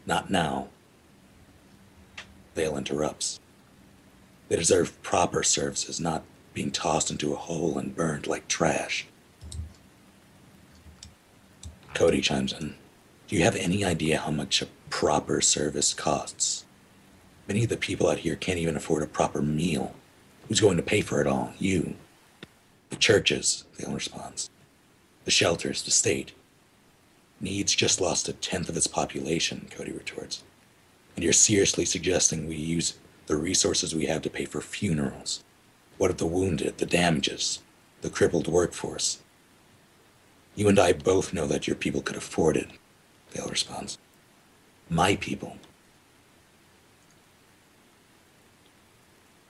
Not now. Vale interrupts. They deserve proper services, not being tossed into a hole and burned like trash. Cody chimes in. Do you have any idea how much a proper service costs? Many of the people out here can't even afford a proper meal. Who's going to pay for it all? You. The churches, Vale responds. The shelters, the state. Needs just lost 1/10 of its population, Cody retorts. And you're seriously suggesting we use the resources we have to pay for funerals? What of the wounded, the damages, the crippled workforce? You and I both know that your people could afford it, Vale responds. My people.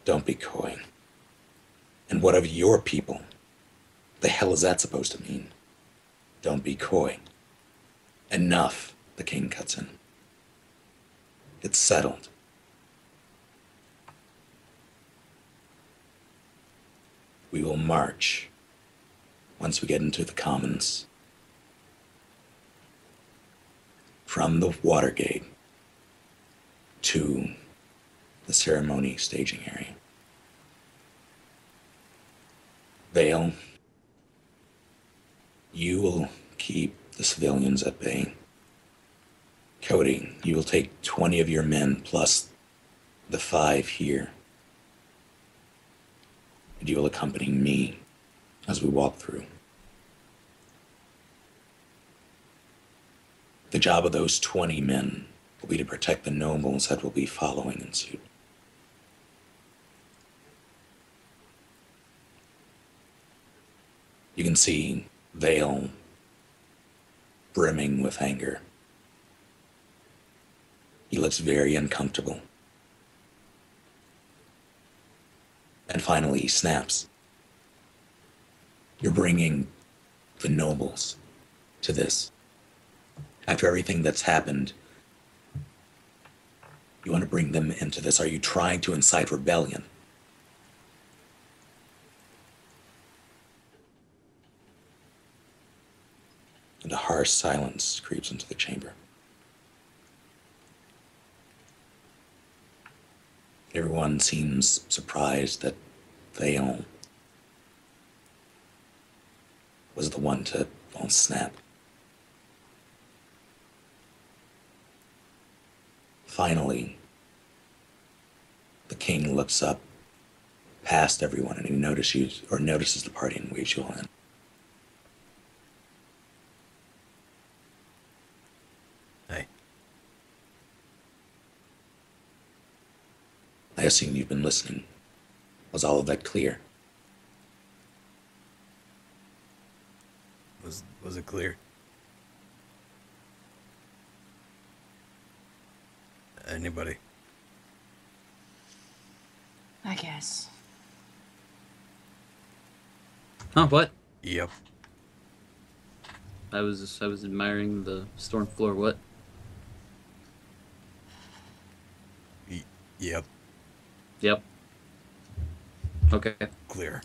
Don't be coy. And what of your people? The hell is that supposed to mean? Don't be coy. Enough, the king cuts in. It's settled. We will march once we get into the commons. From the Watergate to the ceremony staging area. Vale, you will keep the civilians at bay. Cody, you will take 20 of your men plus the 5 here. And you will accompany me as we walk through. The job of those 20 men will be to protect the nobles that will be following in suit. You can see Vale brimming with anger. He looks very uncomfortable. And finally he snaps. You're bringing the nobles to this. After everything that's happened, you want to bring them into this. Are you trying to incite rebellion? And a harsh silence creeps into the chamber. Everyone seems surprised that Vale was the one to snap. Finally, the king looks up past everyone and he notices the party and waves you all in. Hey. I assume you've been listening. Was all of that clear? Was it clear? Anybody? I guess. Huh, what? Yep. I was admiring the storm floor, what? Yep. Yep. Okay. Clear.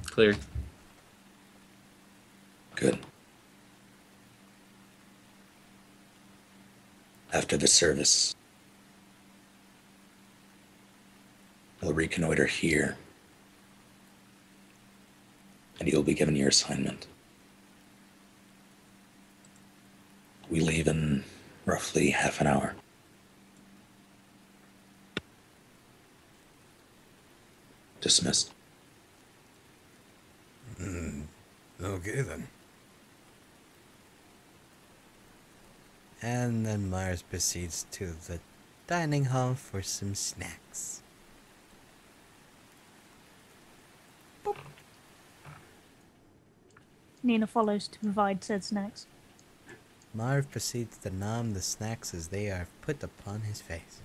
Clear. Good. After the service, we'll reconnoiter here, and you'll be given your assignment. We leave in roughly half an hour. Dismissed. Okay then. And then Myers proceeds to the dining hall for some snacks. Nina follows to provide said snacks. Marv proceeds to nom the snacks as they are put upon his face.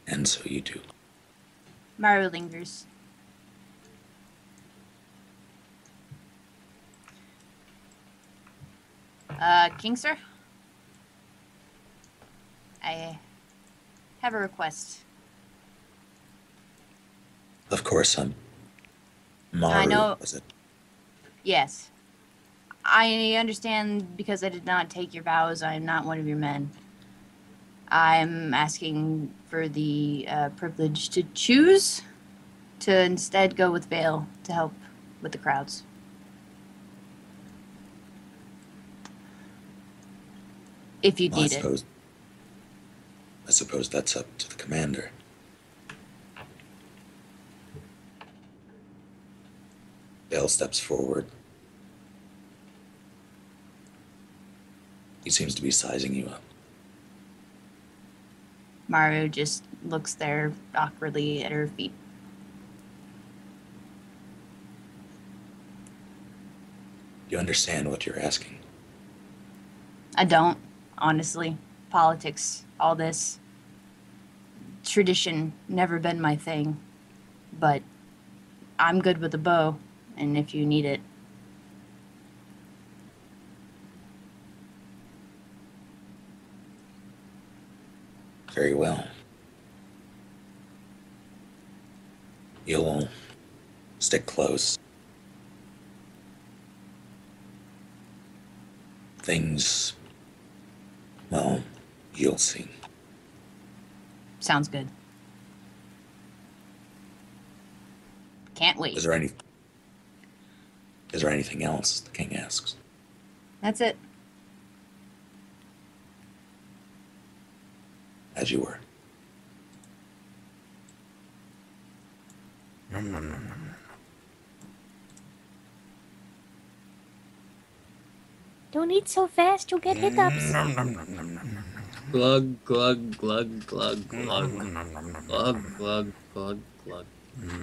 And so you do. Maru lingers. King sir? I have a request. Of course, Maru, I know. was it? Yes. I understand because I did not take your vows, I am not one of your men. I'm asking for the privilege to choose to instead go with Vale to help with the crowds. If you Well, need it. I suppose that's up to the commander. Dale steps forward. He seems to be sizing you up. Maru just looks there awkwardly at her feet. You understand what you're asking? I don't, honestly. Politics, all this. Tradition, never been my thing. But I'm good with a bow, and if you need it. Very well. You'll stick close. Things, well, you'll see. Sounds good. Can't wait. Is there anything else? The king asks. That's it. As you were. Nom, nom, nom, nom, nom. Don't eat so fast, you'll get hiccups. Nom, nom, nom, nom, nom, nom, Glug, glug, glug, glug, glug. nom, nom, nom, nom, Glug, nom. glug, glug, glug.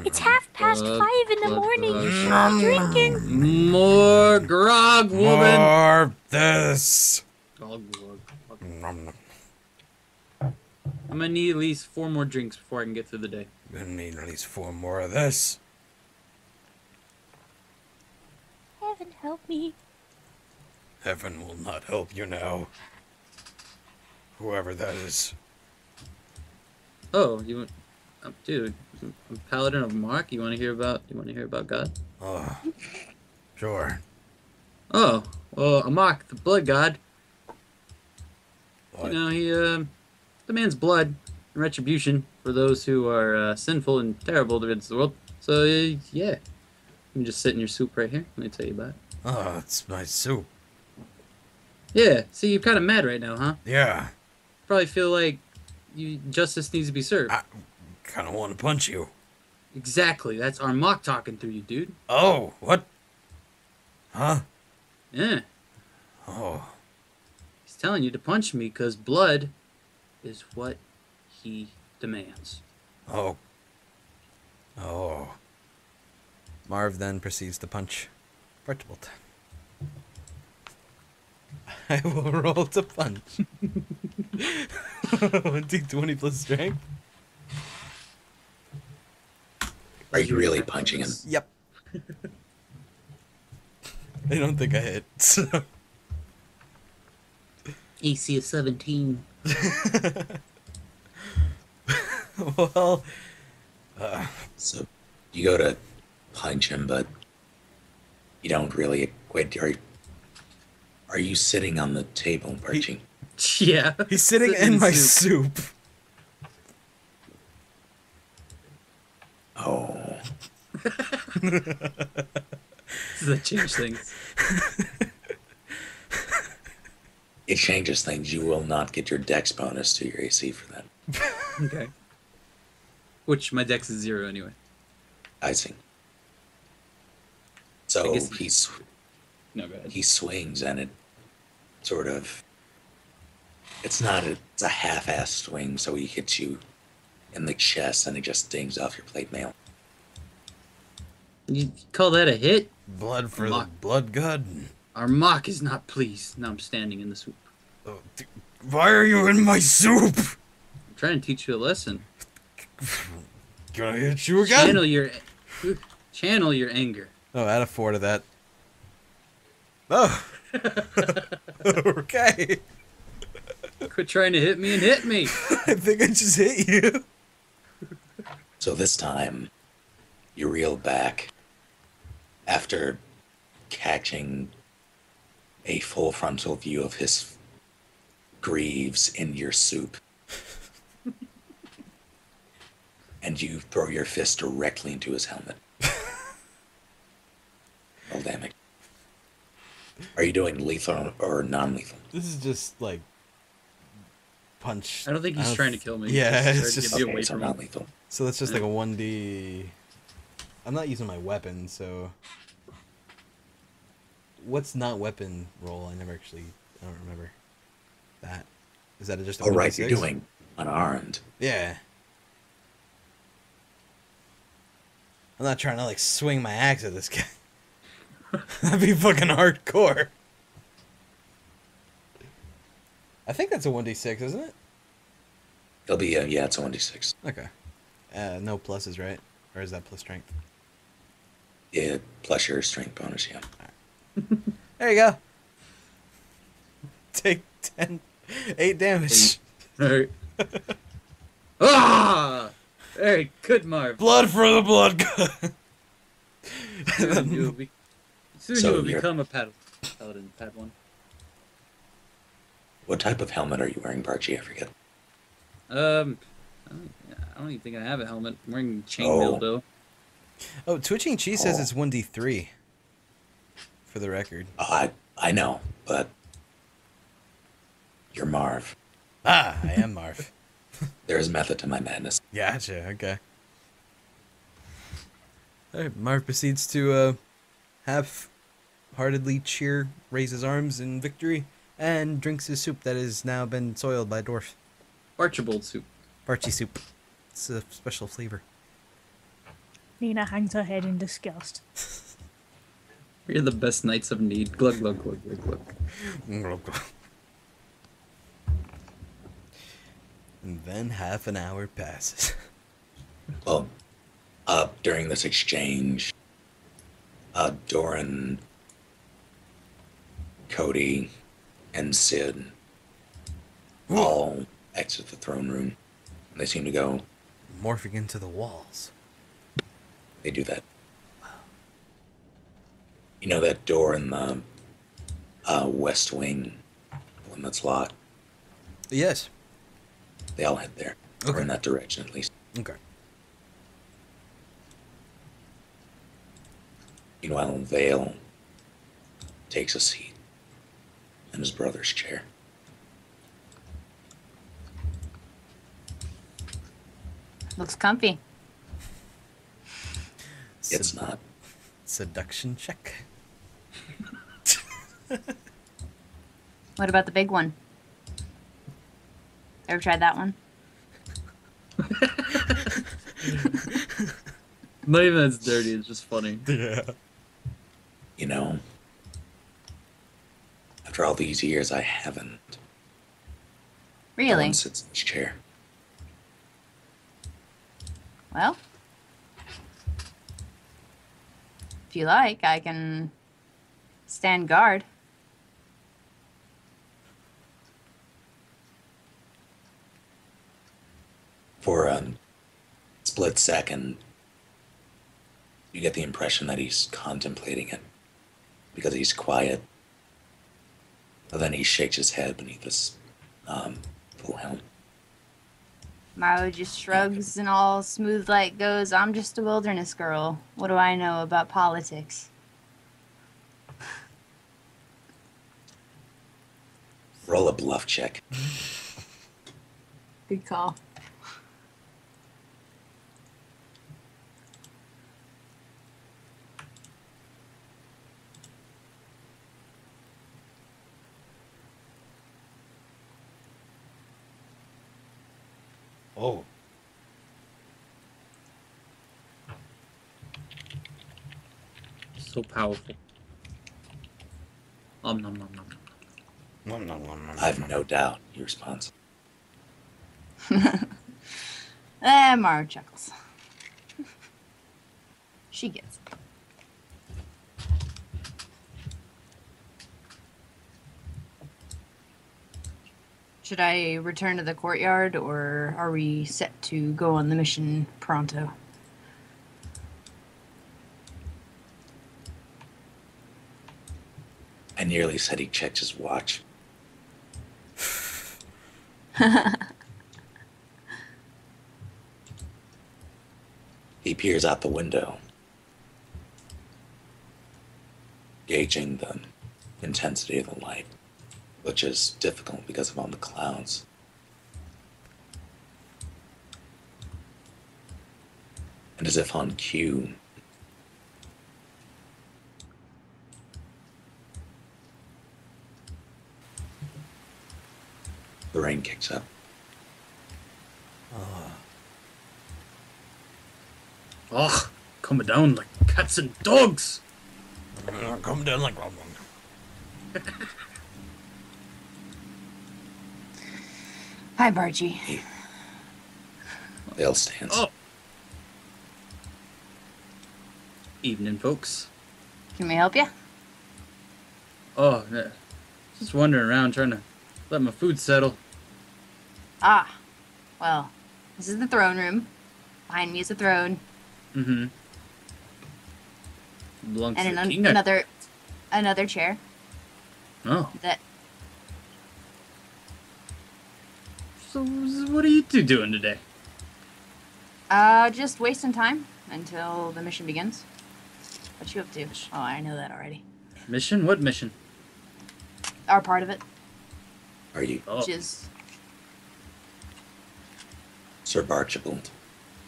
It's 5:30 in the morning. You should Nom, be drinking. More grog, woman! More this. Glug, glug, glug. Nom, nom. I'm gonna need at least 4 more drinks before I can get through the day. Gonna need at least 4 more of this. Heaven help me. Heaven will not help you now. Whoever that is. Oh, you want, dude, I'm paladin of Mark. You want to hear about God? Oh, sure. Oh, well, Amok, the blood god. What? You know, he demands blood and retribution for those who are sinful and terrible towards the world. So yeah, you can just sit in your soup right here. Let me tell you about it. Oh, it's my soup. Yeah, see, you're kind of mad right now, huh? Yeah. Probably feel like justice needs to be served. I kind of want to punch you. Exactly, that's our Mock talking through you, dude. Oh, what? Huh? Yeah, Oh, he's telling you to punch me because blood is what he demands. oh. Oh. Marv then proceeds to punch Archibald. I will roll to punch. 1d20 plus strength. Are you really punching him? Yep. I don't think I hit. So. AC of 17. Well, So you go to punch him, but you don't really. Wait, are you sitting on the table punching? Yeah. he's sitting Sitting in my soup. soup. Oh, Does that change things? it changes things. You will not get your dex bonus to your AC for that. Okay. Which my dex is 0 anyway. I see. I So guess No, go ahead. he swings and it sort of. It's a half-ass swing, so he hits you in the chest and he just dings off your plate mail. You call that a hit? Blood for the Mock. blood god. Our Mock is not pleased. Now I'm standing in the soup. Oh, why are you in my soup? I'm trying to teach you a lesson. Gonna hit you again. Channel your anger. Oh, add a 4 to that. Oh. Okay. Quit trying to hit me and hit me. I think I just hit you. So this time, you reel back after catching a full frontal view of his greaves in your soup. And you throw your fist directly into his helmet. Roll damage. Are you doing lethal or non-lethal? This is just like punch. I don't think he's trying to kill me. Yeah, He's it's just just trying to get me Okay, away so from him. non-lethal. so that's just like a 1d. I'm not using my weapon, so what's not weapon roll? I don't remember that. Is that just a All right, 1d6? you're doing unarmed. Yeah. I'm not trying to like swing my axe at this guy. That'd be fucking hardcore. I think that's a 1d6, isn't it? It'll be yeah, it's a 1d6. Okay. No pluses, right? Or is that plus strength? Yeah, plus your strength bonus, yeah. There you go. Take 8 damage. Alright. Ah! Very good, Marv. Blood for the blood god. Soon you will you're- become a paladin, Padawan. What type of helmet are you wearing, Barchi? I forget. I don't even think I have a helmet. I'm wearing chainmail though. Oh, Twitching Cheese says Oh. it's 1d3. For the record. Oh, I know, but you're Marv. Ah, I am Marv. There's method to my madness. Gotcha, okay. Alright, Marv proceeds to half-heartedly raise his arms in victory, and drinks his soup that has now been soiled by dwarf. Archibald soup. Barchi soup. It's a special flavor. Nina hangs her head in disgust. We're the best knights of need. Glug glug glug glug glug. And then half an hour passes. Well, during this exchange, Doran, Cody, and Sid all exit the throne room. And they seem to go. Morphing into the walls. They do that. You know that door in the west wing, the one that's locked? Yes. They all head there. Or Okay. in that direction, at least. Okay. Meanwhile, Vale takes a seat in his brother's chair. Looks comfy. It's not. Seduction check. What about the big one? Ever tried that one? Not even that's dirty, it's just funny. Yeah. You know, after all these years, I haven't. Really? Doran sits in his chair. Well, if you like, I can stand guard. For a split second, you get the impression that he's contemplating it because he's quiet. But then he shakes his head beneath his full helm. Marlo just shrugs and all smooth like goes, I'm just a wilderness girl. What do I know about politics? Roll a bluff check. Good call. Oh. So powerful. Nom nom nom nom. Nom, nom, nom, nom, I have nom. no doubt, he responds. Mara chuckles. She gets it. Should I return to the courtyard, or are we set to go on the mission pronto? And nearly said he checked his watch. He peers out the window, gauging the intensity of the light, which is difficult because of all the clouds. And as if on cue, the rain kicks up. Oh, coming down like cats and dogs. Come down like. Hi, Bargy. Vale stands. Oh. Evening, folks. Can we help you? Oh, yeah. Just wandering around trying to let my food settle. Ah, well, this is the throne room. Behind me is a throne. Mm-hmm. Belongs And to the king. another chair Oh. that So what are you two doing today? just wasting time until the mission begins. What you up to? Oh, I know that already. Mission? What mission? Our part of it, Are you Oh. which is Sir Barchibald?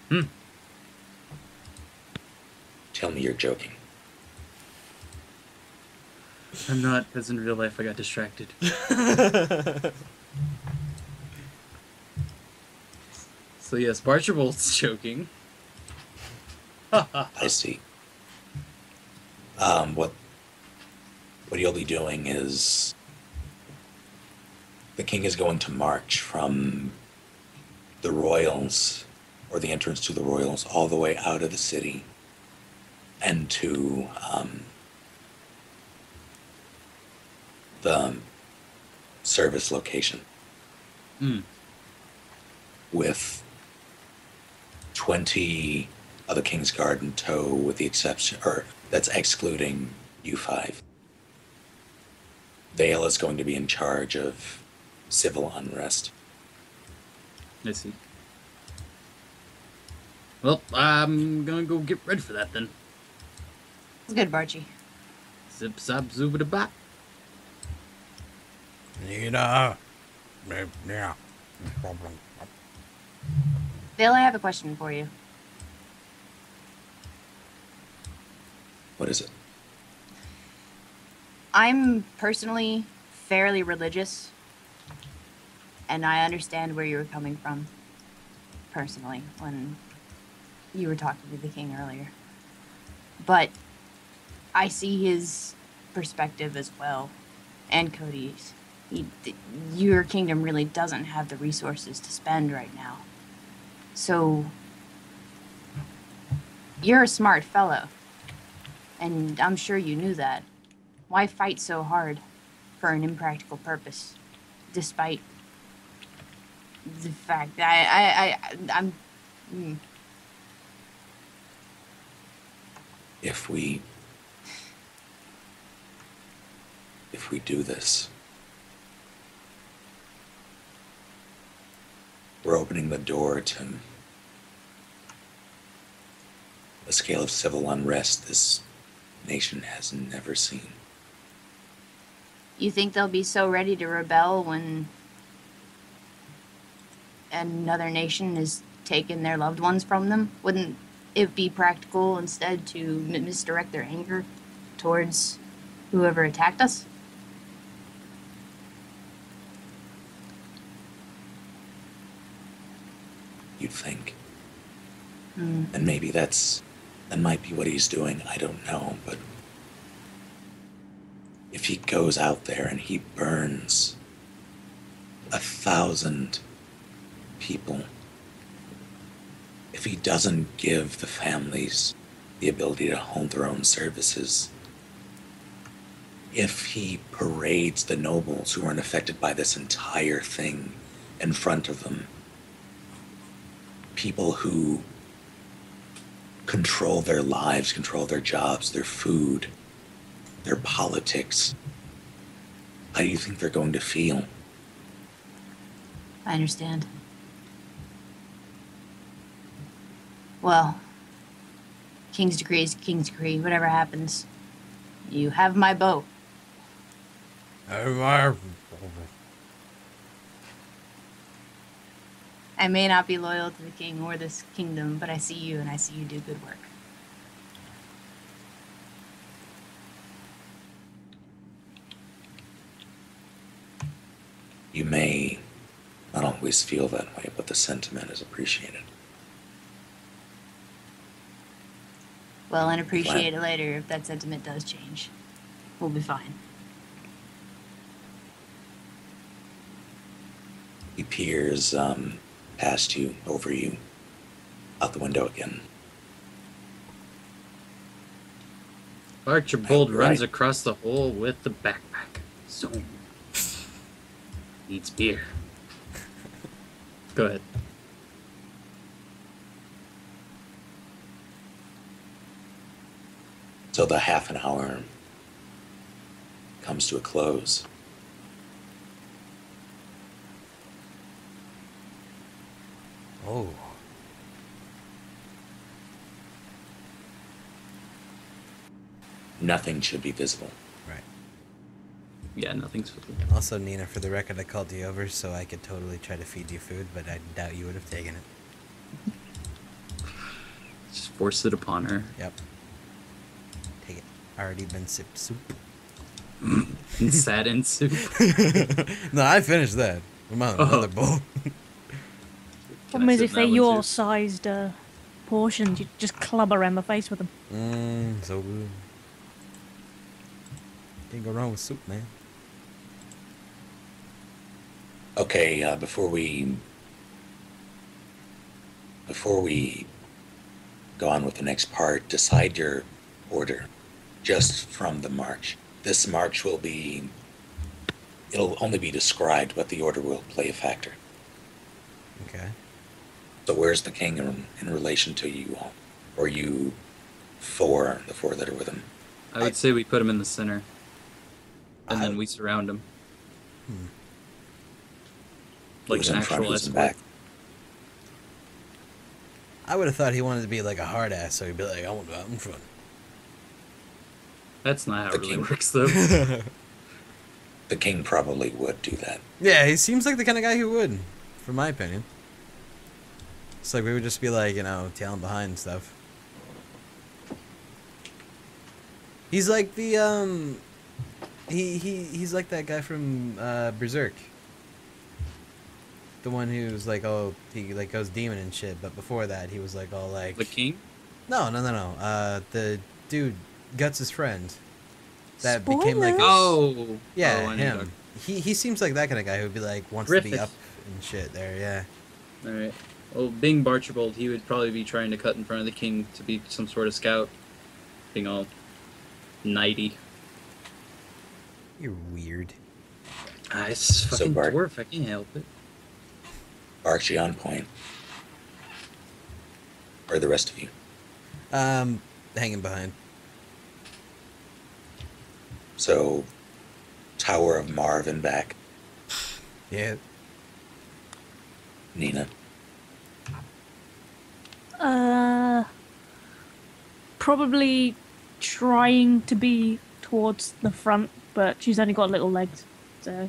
Hmm. Tell me you're joking. I'm not, because in real life I got distracted. So yes, Barchibald's joking. I see. What you'll be doing is the king is going to march from the royals, or the entrance to the royals, all the way out of the city and to the service location Hmm. with 20 of the King's Guard in tow, with the exception, or that's excluding U5. Vale is going to be in charge of civil unrest. I see. Well, I'm gonna go get ready for that then. it's good, Bargy. Zip zap zooba bop. Yeah. Vale, I have a question for you. What is it? I'm personally fairly religious, and I understand where you were coming from, personally, when you were talking to the king earlier. But I see his perspective as well, and Cody's. Your kingdom really doesn't have the resources to spend right now. So, you're a smart fellow, and I'm sure you knew that. Why fight so hard for an impractical purpose, despite the fact that I'm If we do this, we're opening the door to a scale of civil unrest this nation has never seen. You think they'll be so ready to rebel when another nation is taking their loved ones from them? Wouldn't it be practical instead to misdirect their anger towards whoever attacked us? You'd think. Hmm. And maybe that might be what he's doing, I don't know, but if he goes out there and he burns 1,000 people, if he doesn't give the families the ability to hold their own services, if he parades the nobles who aren't affected by this entire thing in front of them, people who control their lives, control their jobs, their food, their politics, How do you think they're going to feel? I understand. Well, king's decree is king's decree. Whatever happens, you have my bow. Oh, I may not be loyal to the king or this kingdom, but I see you and I see you do good work. You may not always feel that way, but the sentiment is appreciated. Well, and appreciate it later if that sentiment does change. We'll be fine. He peers past you, over you, out the window again. Archibald Right. runs across the hole with the backpack. So needs beer. Go ahead. So the half an hour comes to a close. oh. Nothing should be visible. Right. Yeah, nothing's. Also, Nina, for the record, I called you over so I could totally try to feed you food, but I doubt you would have taken it. Just force it upon her. Yep. Take it. Already been sipped soup. And sat in soup. No, I finished that. I'm on another bowl. Problem is, sit if in they're that one your too? sized portions, you just club around the face with them. So good. Can't go wrong with soup, man. Okay, before we go on with the next part, decide your order just from the march. This march will be, it'll only be described, but the order will play a factor. Okay. So where's the king in relation to you all? Or you four, the four that are with him? I would say we put him in the center. And then we surround him. Like Who's an in front, actual who's in escort. back? I would have thought he wanted to be like a hard ass, so he'd be like, I want to go out in front. That's not how The it really king. works, though. The king probably would do that. Yeah, he seems like the kind of guy who would, from my opinion. It's like we would just be like, you know, tailing behind and stuff. He's like the, he's like that guy from, Berserk. The one who's like, oh, he like goes demon and shit, but before that, he was like all like... The king? No. The dude, Guts' friend. That became like... Spoilers. Oh! Yeah, oh, I know you're him. He seems like that kind of guy who'd be like, wants to Griffith. be up and shit there, yeah. talking- Alright. Well, being Archibald, he would probably be trying to cut in front of the king to be some sort of scout. Being all knighty. You're weird. It's So, fucking Bart- dwarf, I can't help it. Archie on point. Or the rest of you. Hanging behind. So, Tower of Marvin back. Yeah. Nina. Probably trying to be towards the front, but she's only got little legs, so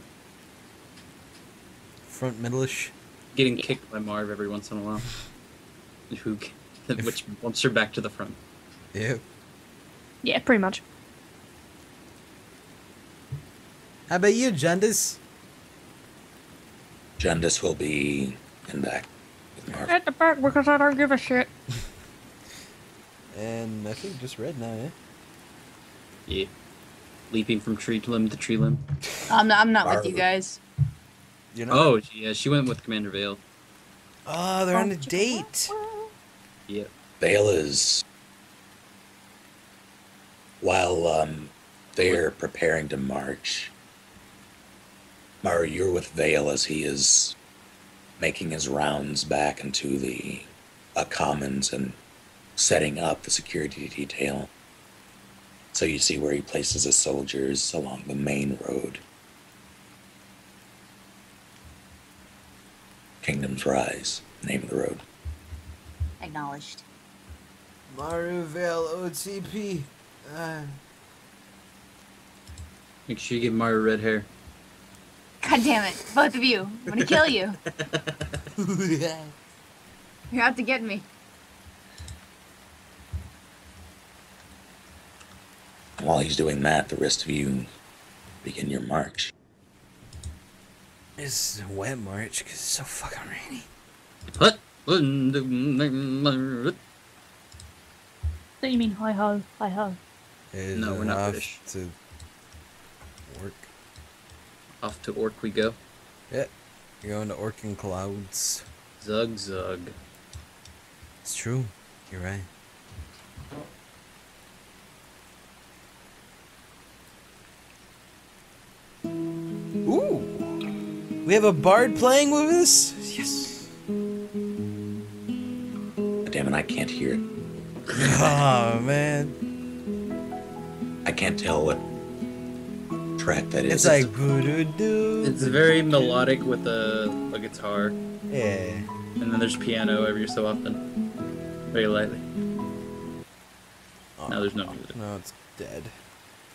Front middle-ish. Getting kicked by Marv every once in a while. Which bumps her back to the front. Yeah. yeah, pretty much. How about you, Jundis? Jundis will be in back with Marvin. At the back because I don't give a shit. And I think just red now, yeah? Yeah. Leaping from tree limb to tree limb. I'm not with you guys. You know? Oh, yeah, she went with Commander Vale. Oh, they're on a date. Yeah. Vale is, while they're preparing to march, Mara, you're with Vale as he is making his rounds back into the commons and setting up the security detail. So you see where he places his soldiers along the main road. Kingdoms Rise, the name of the road. Acknowledged. Marivale OTP. Make sure you give Mario red hair. God damn it. Both of you. I'm gonna kill you. You're out to get me. While he's doing that, the rest of you begin your march. It's a wet march because it's so fucking rainy. What? Don't you mean hi ho, hi ho? Is No, we're not off British. to work. Off to Orc we go. Yeah, you're going to Orkin Clouds. Zug zug. It's true. You're right. Ooh, we have a bard playing with us. Yes. Damn it, I can't hear it. Oh man, I can't tell what track that is. it's like boo-doo-doo. It's very melodic with a guitar, Yeah. and then there's piano every so often, very lightly. Now there's no music. No, it's dead.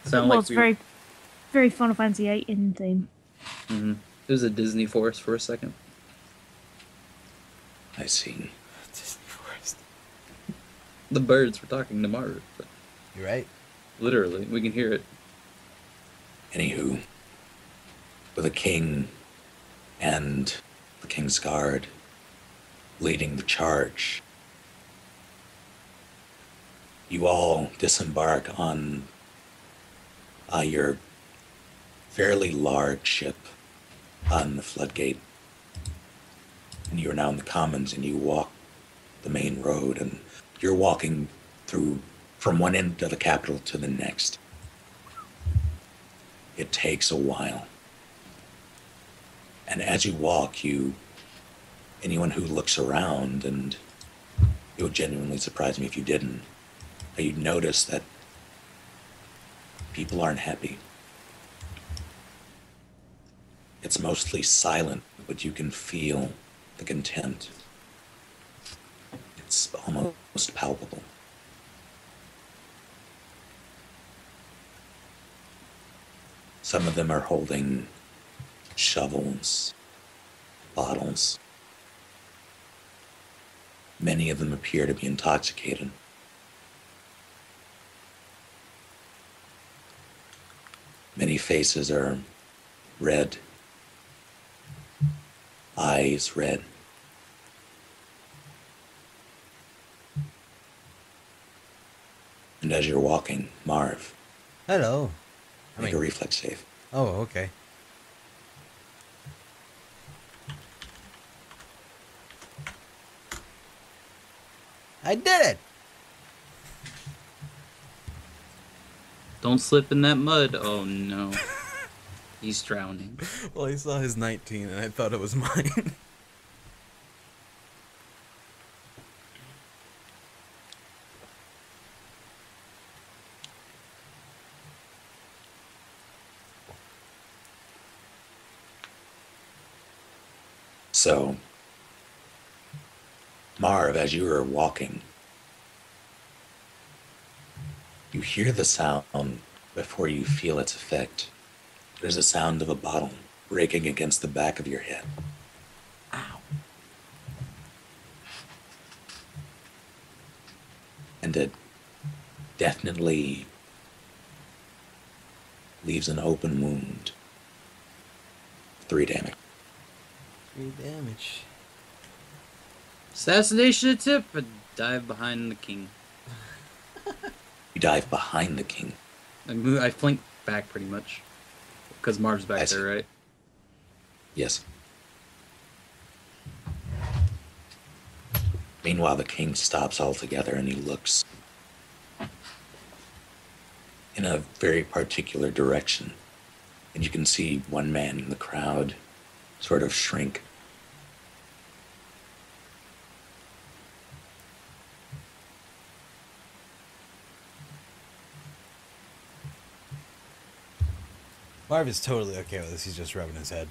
Sound Well, like it's very, very Final Fantasy VIII in theme. It was a Disney forest for a second. I see. Disney Forest. The birds were talking to Marv, but You're right. literally, we can hear it. Anywho, with a king and the king's guard leading the charge, you all disembark on your fairly large ship on the floodgate. And you are now in the commons and you walk the main road, and you're walking through from one end of the capital to the next. It takes a while. And as you walk, anyone who looks around, and it would genuinely surprise me if you didn't, you'd notice that people aren't happy. It's mostly silent, but you can feel the contempt. It's almost palpable. Some of them are holding shovels, bottles. Many of them appear to be intoxicated. Many faces are red, eyes red. And as you're walking, Marv, Hello. make a reflex save. Oh, okay. I did it. Don't slip in that mud. Oh no. He's drowning. Well, he saw his 19 and I thought it was mine. So, Marv, as you are walking, you hear the sound before you feel its effect. There's a sound of a bottle breaking against the back of your head. Ow. And it definitely leaves an open wound. 3 damage. 3 damage. Assassination attempt, but dive behind the king. You dive behind the king. I flank back pretty much. Because Marv's back I see. there, right? Yes. Meanwhile, the king stops altogether and he looks in a very particular direction. And you can see one man in the crowd sort of shrink. Marv is totally okay with this. He's just rubbing his head.